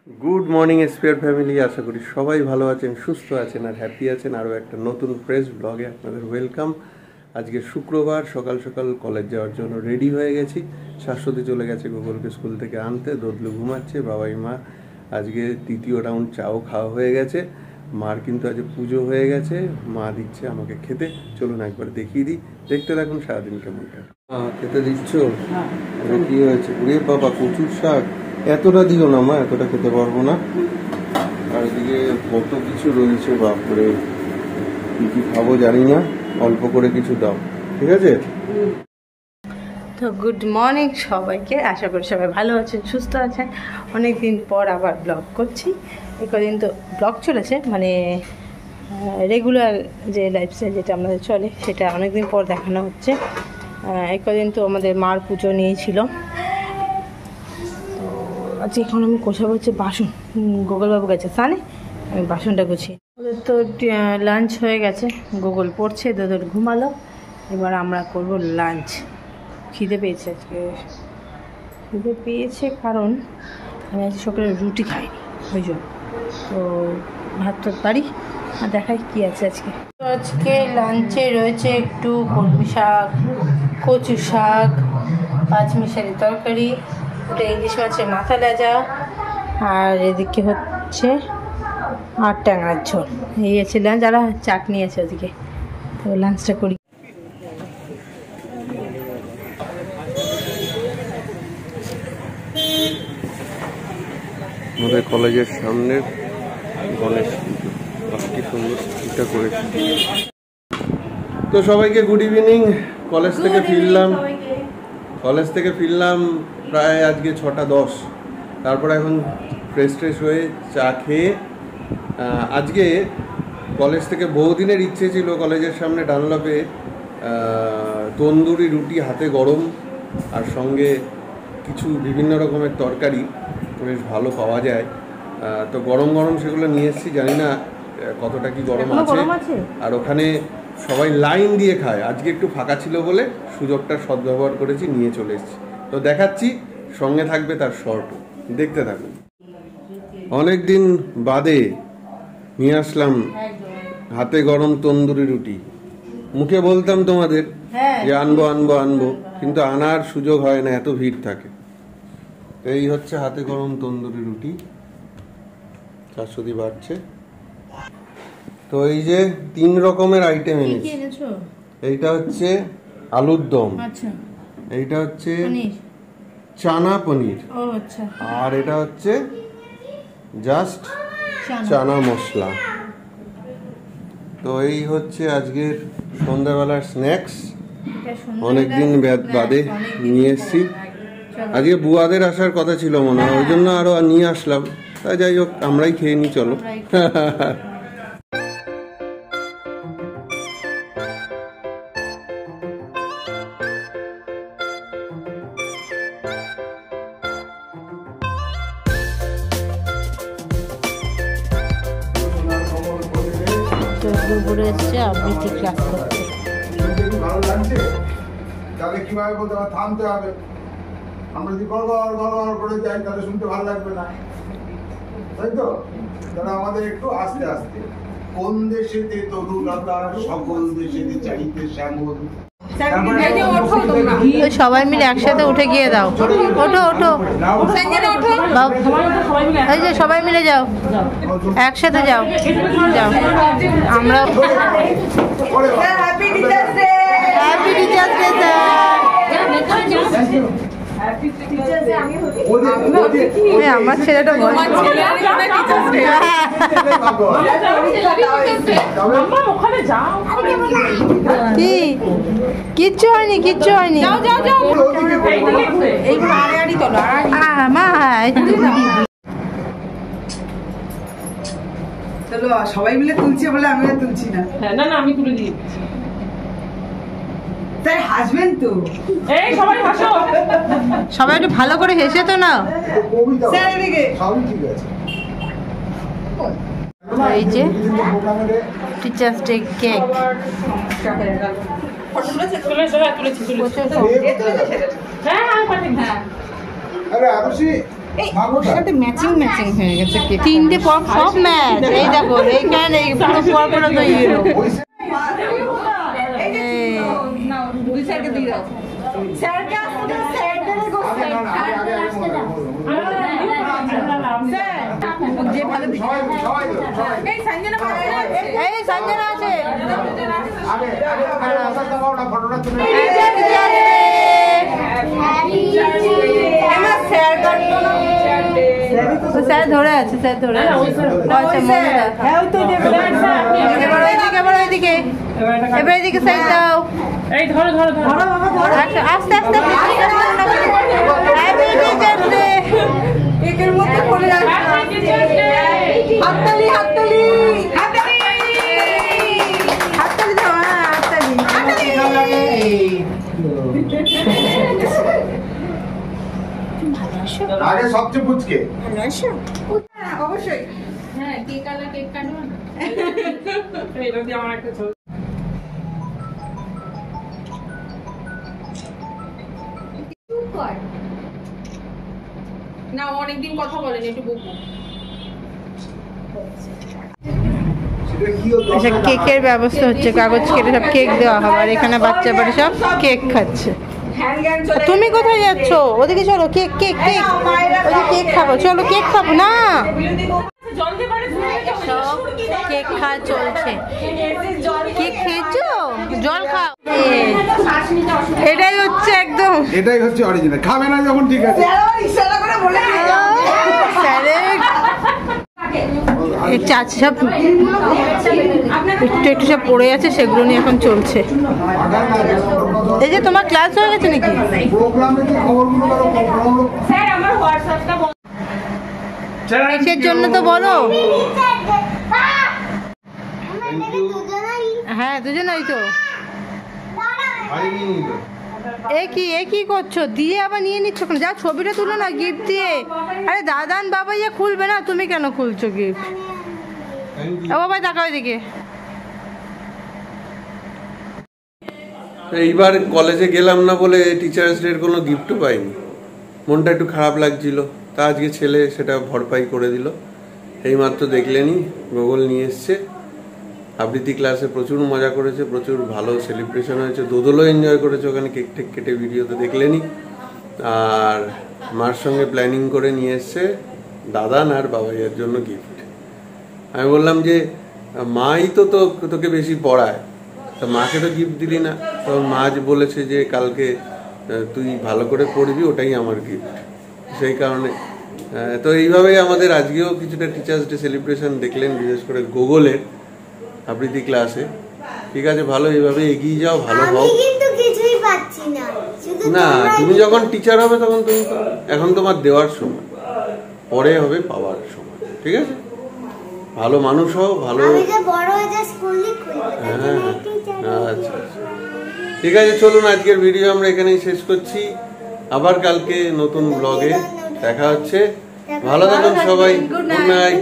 Good morning spear family, আশা করি সবাই ভালো আছেন, সুস্থ আছেন আর হ্যাপি আছেন। আরও একটা নতুন ফ্রেশ ব্লগে আপনাদের ওয়েলকাম। আজকে শুক্রবার, সকাল সকাল কলেজ যাওয়ার জন্য রেডি হয়ে গেছি। শাশ্বতী চলে গেছে গুগলকে স্কুল থেকে আনতে, দোদলু ঘুমাচ্ছে, বাবাই মা আজকে দ্বিতীয় রাউন্ড চাও খাওয়া হয়ে গেছে। মার কিন্তু আজ পুজো হয়ে গেছে, মা দিচ্ছে আমাকে খেতে। চলুন একবার দেখিয়ে দিই, দেখতে থাকুন সারাদিন কেমনটা। খেতে দিচ্ছ? কি হয়েছে? ওরে বাবা, কচুর শাক! এতটা দিও না মা, এতটা খেতে পারবো না। আর এদিকে কত কিছু রয়েছে, বাপরে কি কি খাবো জানি না, অল্প করে কিছু দাও, ঠিক আছে? তো গুড মর্নিং সবাইকে, আশা করি সবাই ভালো আছেন, সুস্থ আছেন। অনেক দিন পর আবার ব্লগ করছি। এই কদিন তো ব্লগ চলেছে, মানে রেগুলার যে লাইফস্টাইল যেটা আমাদের চলে সেটা অনেক দিন পর দেখানো হচ্ছে। এই কদিন তো আমাদের মার পুজো নিয়েছিল। আজকে এখন আমি গোছাবো হচ্ছে বাসন। গোগলবাবু গেছে স্নানে, আমি বাসনটা গুছিয়ে। ওদের তো লাঞ্চ হয়ে গেছে, গোগল পড়ছে, ওদের ঘুমালো। এবার আমরা করব লাঞ্চ। খিদে পেয়েছে আজকে, খিদে পেয়েছে কারণ আমি আজকে সকালে রুটি খাইনি, ওই জন্য। তো ভাত টাত পারি আর দেখাই কী আছে আজকে। তো আজকে লাঞ্চে রয়েছে একটু কলমি শাক, কচু শাক, পাঁচমিশালি তরকারি, ওটা ইলিশ মাছের মাথা লেজা, আর এদিকে হচ্ছে আর ট্যাংরার ঝোল। এই আছে লাঞ্চ, যারা চাটনি আছে ওদিকে। তো লাঞ্চটা করি। আমাদের কলেজের সামনে গণেশ পুজো, কি সুন্দর এটা করেছে। তো সবাইকে গুড ইভিনিং। কলেজ থেকে ফিরলাম প্রায় আজকে 6:10। তারপর এখন ফ্রেশ হয়ে চা খেয়ে, আজকে কলেজ থেকে বহুদিনের ইচ্ছে ছিল কলেজের সামনে ডানলপে তন্দুরি রুটি হাতে গরম, আর সঙ্গে কিছু বিভিন্ন রকমের তরকারি বেশ ভালো পাওয়া যায়। তো গরম গরম সেগুলো নিয়ে এসেছি, জানি না কতটা কি গরম আছে। আর ওখানে সবাই লাইন দিয়ে খায়, আজকে একটু ফাঁকা ছিল বলে সুযোগটা সদ্ব্যবহার করেছি, নিয়ে চলে এসেছি। তো দেখাচ্ছি, সঙ্গে থাকবে তার শর্ট, দেখতে থাকুন। অনেক দিন বাদে নিয়ে আসলাম হাতে গরম তন্দুরি রুটি। মুখে বলতাম তোমাদের যে আনবো, কিন্তু আনার সুযোগ হয় না, এত ভিড় থাকে। এই হচ্ছে হাতে গরম তন্দুরি রুটি, শাশুড়ি বাড়ছে। তো এই যে 3 রকমের আইটেম এনেছি। এইটা হচ্ছে আলুর দম, এইটা হচ্ছে চানা পনির, আর এটা হচ্ছে জাস্ট চানা মশলা। তো এই হচ্ছে আজকের সন্ধ্যাবেলার স্ন্যাক্স। অনেকদিন বাদে নিয়ে এসছি। আজকে বুয়াদের আসার কথা ছিল মনে হয়, ওই জন্য আরো নিয়ে আসলাম। তাই যাই হোক, আমরাই খেয়ে নিই, চলো। এসছে আবৃত্তি ক্লাস করতে। ভালো লাগছে তাহলে কিভাবে বলতে হবে, থামতে হবে। আমরা যদি গড় করে যাই তাহলে শুনতে ভালো লাগবে না, তাই তো? তাহলে আমাদের একটু আস্তে আস্তে। কোন দেশেতে তরুলতা, সকল দেশেতে চাইতে শ্যামল। সবাই মিলে একসাথে উঠে গিয়ে দাও। ওঠো এই যে সবাই মিলে যাও, একসাথে যাও। আমরা হ্যাপি টিচার্স ডে স্যার। আমার ছেলেটা কি কিচ্ছু হয়নি। সবাই মিলে তুলছে বলে আমি আর তুলছি না। না আমি তুলে দিয়েছি। তাই হাসবেন তো? এই সবাই হাসো, সবাই একটু ভালো করে হেসে তো না। এই যে টিচার্স ডে কেক। হ্যাঁ আরে আরুষি মাগুর সাথে ম্যাচিং ম্যাচিং হয়ে গেছে কেক তিনটে পপ সব ম্যাচ এই দেখো এইখানে পুরো পর পর তো ইয়েলো দুই স্যারকে দিয়ে দাও স্যারকে আসতে দাও স্যারকে দেখো যে ভালো এই সঞ্জনা এই সঞ্জনা আছে ফটোটা তুলে স্যার ধরে আছে স্যার ধরে এবার ওইদিকে এবার এদিকে সাইড দাও এই ধরো ধরো ধরো আস্তে আস্তে আস্তে হ্যাপি টিচার্স ডে একের মধ্যে পড়ে যাচ্ছে হাততালি হাততালি হাততালি হাততালি দাও হাততালি আগে সবচেয়ে পুচকে অবশ্যই হ্যাঁ কেক কালা কেক কাটবো না এটা দিয়ে আমার একটা ছবি না অনেকদিন কথা বলেনি একটু বকবো সেটা কি হতো আচ্ছা কেকের ব্যবস্থা হচ্ছে কাগজ কেটে সব কেক দেওয়া হবে আর এখানে বাচ্চা বাড়ি সব কেক খাচ্ছে হ্যান্ড জ্ঞান চলে তুমি কোথায় যাচ্ছ ওদিকে চলো কেক কেক কেক ওই কেক খাবো চলো কেক খাবো না জল দিয়ে পারে সব কেক খাওয়া চলছে কেক খেয়েছো জল খাও এটাই হচ্ছে একদম এটাই হচ্ছে অরিজিনাল খাবে না যখন ঠিক আছে ইশারা করে বলে স্যারের এই চাচি সব একটু একটু সব পড়ে আছে সেগুলো নিয়ে এখন চলছে এই যে তোমার ক্লাস হয়ে গেছে নাকি প্রোগ্রামে যে খবরগুলো করো প্রোগ্রামগুলো স্যার আমার হোয়াটসঅ্যাপটা কিসের জন্য তো বলো হ্যাঁ দুজনেই তো এ কি করছো দিয়ে আবার নিয়ে নিচ্ছ কেন যা ছবিটা তুলো না গিফট দিয়ে আরে দাদান বাবা ইয়ে খুলবে না তুমি কেন খুলছো গিফট ও বাবা তাকাও এদিকে এইবার কলেজে গেলাম না বলে টিচার্স ডের কোনো গিফটও পাইনি, মনটা একটু খারাপ লাগছিল। তা আজকে ছেলে সেটা ভরপাই করে দিল। এইমাত্র দেখলেনি গুগল নিয়ে এসছে, আবৃত্তি ক্লাসে প্রচুর মজা করেছে, প্রচুর ভালো সেলিব্রেশন হয়েছে, দোদলও এনজয় করেছে ওখানে, কেক টেক কেটে ভিডিওতে দেখলেনি। আর মার সঙ্গে প্ল্যানিং করে নিয়ে এসছে দাদান আর বাবাইয়ের জন্য গিফট। আমি বললাম যে মাই তো তোকে বেশি পড়ায়, তা মাকে তো গিফট দিলি না। তখন মা যে বলেছে যে কালকে তুই ভালো করে পড়বি, ওটাই আমার গিফট। সেই কারণে তো এইভাবেই আমাদের আজকেও কিছুটা টিচার্স ডে সেলিব্রেশন দেখলেন, বিশেষ করে গুগলের আবৃত্তি ক্লাসে। ঠিক আছে, ভালো, এইভাবে এগিয়ে যাও, ভালো হও। না, তুমি যখন টিচার হবে তখন তুমি পাবে, এখন তোমার দেওয়ার সময়, পরে হবে পাওয়ার সময়। ঠিক আছে, ভালো মানুষ হও, ভালো। হ্যাঁ, আচ্ছা, ঠিক আছে, চলুন আজকের ভিডিও আমরা এখানেই শেষ করছি। আবার কালকে নতুন ব্লগে দেখা হচ্ছে। ভালো থাকুন সবাই, গুড নাইট।